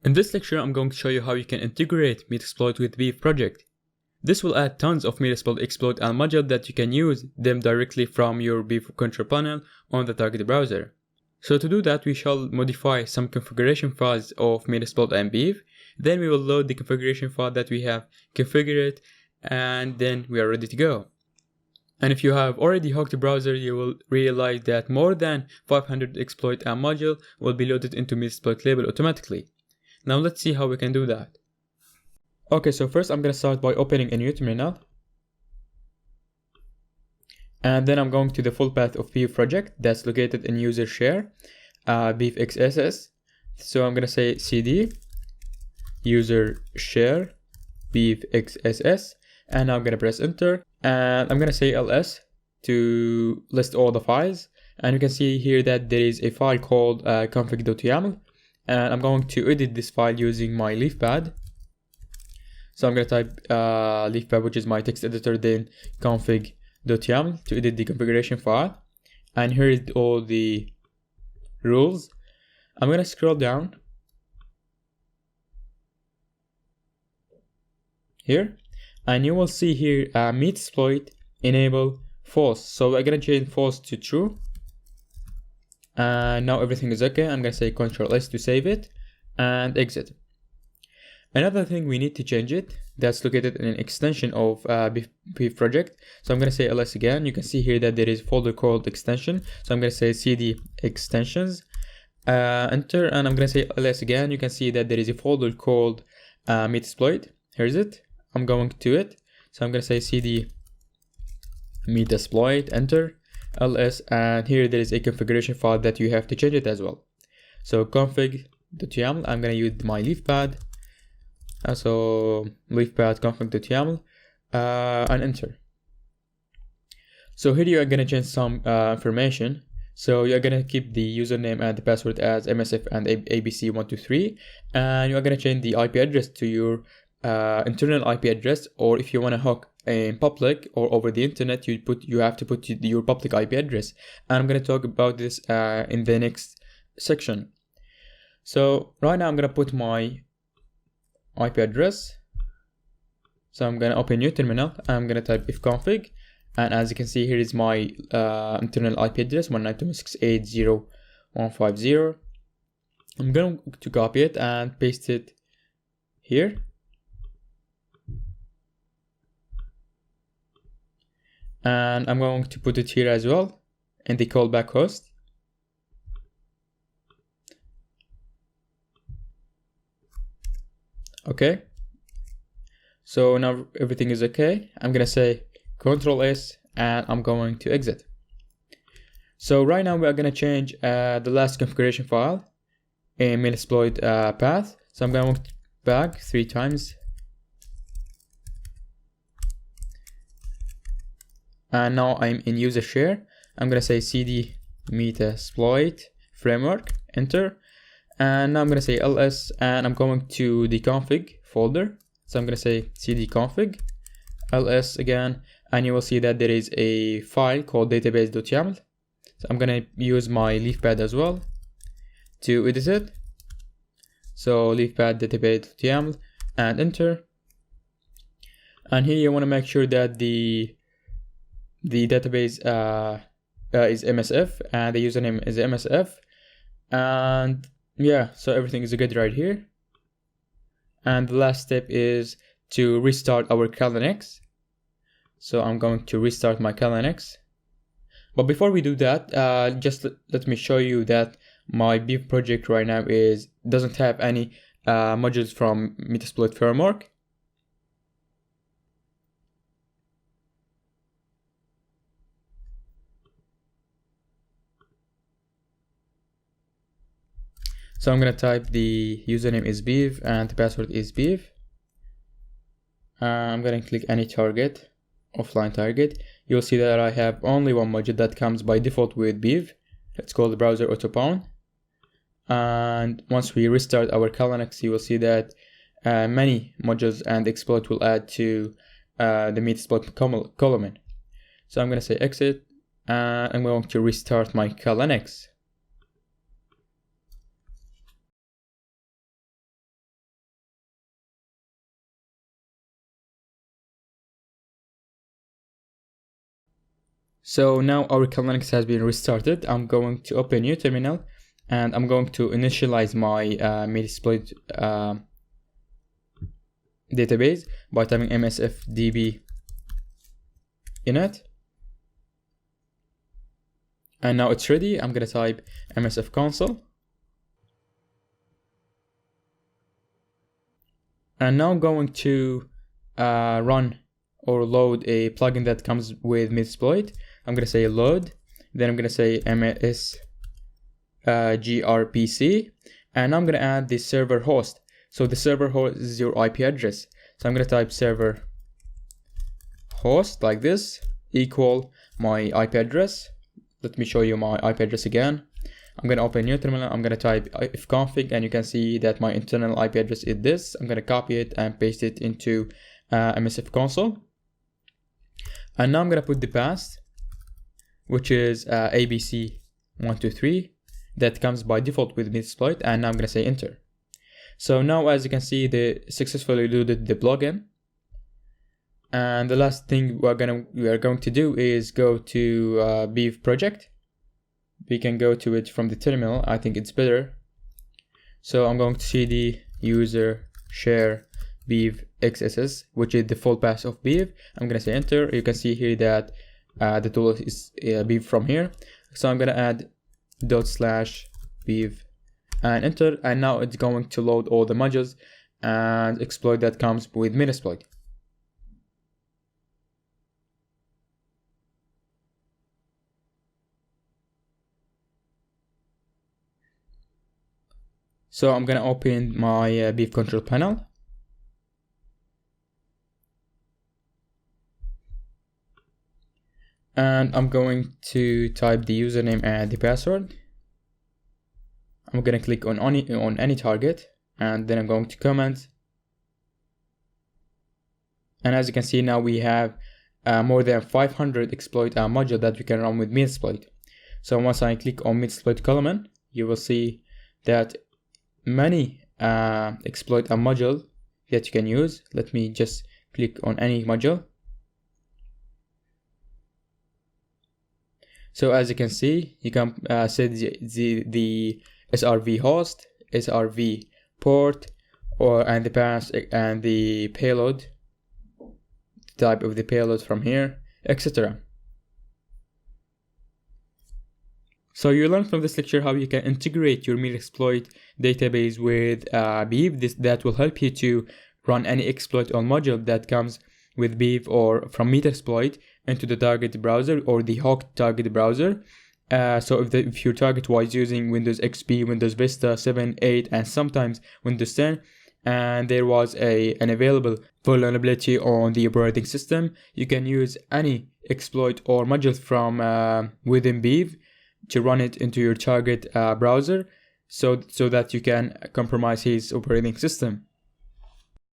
In this lecture, I'm going to show you how you can integrate Metasploit with BeEF project. This will add tons of Metasploit exploit and module that you can use them directly from your BeEF control panel on the target browser. So to do that, we shall modify some configuration files of Metasploit and BeEF. Then we will load the configuration file that we have configured, and then we are ready to go. And if you have already hooked the browser, you will realize that more than 500 exploit and module will be loaded into Metasploit label automatically. Now let's see how we can do that. Okay, so first I'm going to start by opening a new terminal. And then I'm going to the full path of BeEF project that's located in user share, BeEF XSS. So I'm going to say cd user share BeEF XSS, and now I'm going to press enter, and I'm going to say ls to list all the files. And you can see here that there is a file called config.yaml, and I'm going to edit this file using my leafpad. So I'm going to type leafpad, which is my text editor, then config.yaml to edit the configuration file. And here is all the rules. I'm going to scroll down here, and you will see here Metasploit enable false. So we're going to change false to true. And now everything is okay. I'm going to say Ctrl S to save it and exit. Another thing, we need to change it. That's located in an extension of BeEF project. So I'm going to say ls again. You can see here that there is a folder called extension. So I'm going to say cd extensions, enter, and I'm going to say ls again. You can see that there is a folder called Metasploit. Here's it. I'm going to it. So I'm going to say cd Metasploit, enter, ls, and here there is a configuration file that you have to change it as well. So config.yaml, I'm going to use my leafpad. So leafpad config.yaml, and enter. So here you are going to change some information. So you're going to keep the username and the password as msf and abc123, and you are going to change the IP address to your internal IP address, or if you want to hook in public or over the internet, you have to put your public IP address. And I'm going to talk about this in the next section. So right now I'm going to put my IP address. So I'm going to open new terminal. I'm going to type ifconfig, and as you can see, here is my internal IP address 192.168.0.150. I'm going to copy it and paste it here. And I'm going to put it here as well in the callback host. Okay, so now everything is okay. I'm gonna say Ctrl S and I'm going to exit. So right now we are gonna change the last configuration file in Metasploit path. So I'm going back 3 times, and now I'm in user share. I'm gonna say cd Metasploit framework, enter. And now I'm going to say ls, and I'm going to the config folder. So I'm going to say cd config, ls again, and you will see that there is a file called database.yaml. So I'm going to use my leafpad as well to edit it. So leafpad database.yaml and enter. And here you want to make sure that the database is MSF and the username is MSF. And yeah, so everything is good right here. And the last step is to restart our CalNX. So I'm going to restart my CalNX. But before we do that, just let me show you that my BeEF project right now doesn't have any modules from Metasploit framework. So I'm going to type the username is BeEF and the password is BeEF. I'm going to click any target, offline target. You'll see that I have only one module that comes by default with BeEF. It's called the browser autopawn. And once we restart our CalNX, you will see that many modules and exploit will add to the Metasploit column. So I'm going to say exit, and I'm going to restart my CalNX. So now our kernel Linux has been restarted. I'm going to open new terminal and I'm going to initialize my Metasploit database by typing msfdb init. And now it's ready. I'm gonna type msf console. And now I'm going to run or load a plugin that comes with Metasploit. I'm gonna say load, then I'm gonna say ms grpc, and I'm gonna add the server host. So the server host is your IP address. So I'm gonna type server host like this equal my IP address. Let me show you my IP address again. I'm gonna open new terminal. I'm gonna type ifconfig, and you can see that my internal IP address is this. I'm gonna copy it and paste it into msf console. And now I'm gonna put the path, which is abc123, that comes by default with Metasploit, and now I'm gonna say enter. So now, as you can see, they successfully loaded the plugin. And the last thing we are going to do is go to BeEF project. We can go to it from the terminal. I think it's better. So I'm going to cd user share BeEF xss, which is the full path of BeEF. I'm gonna say enter. You can see here that the tool is BeEF from here. So I'm gonna add ./BeEF and enter. And now it's going to load all the modules and exploit that comes with Metasploit. So I'm gonna open my BeEF control panel. And I'm going to type the username and the password. I'm gonna click on any target, and then I'm going to comment. And as you can see, now we have more than 500 exploit module that we can run with Metasploit. So once I click on Metasploit column, you will see that many exploit module that you can use. Let me just click on any module. So as you can see, you can set the SRV host, SRV port, and the path and the payload, the type of the payload from here, etc. So you learned from this lecture how you can integrate your Metasploit database with BeEF. That will help you to run any exploit on module that comes with BeEF or from Metasploit into the target browser or the hooked target browser. So if your target was using Windows XP, Windows Vista 7, 8, and sometimes Windows 10, and there was an available vulnerability on the operating system, you can use any exploit or module from within BeEF to run it into your target browser, so that you can compromise his operating system.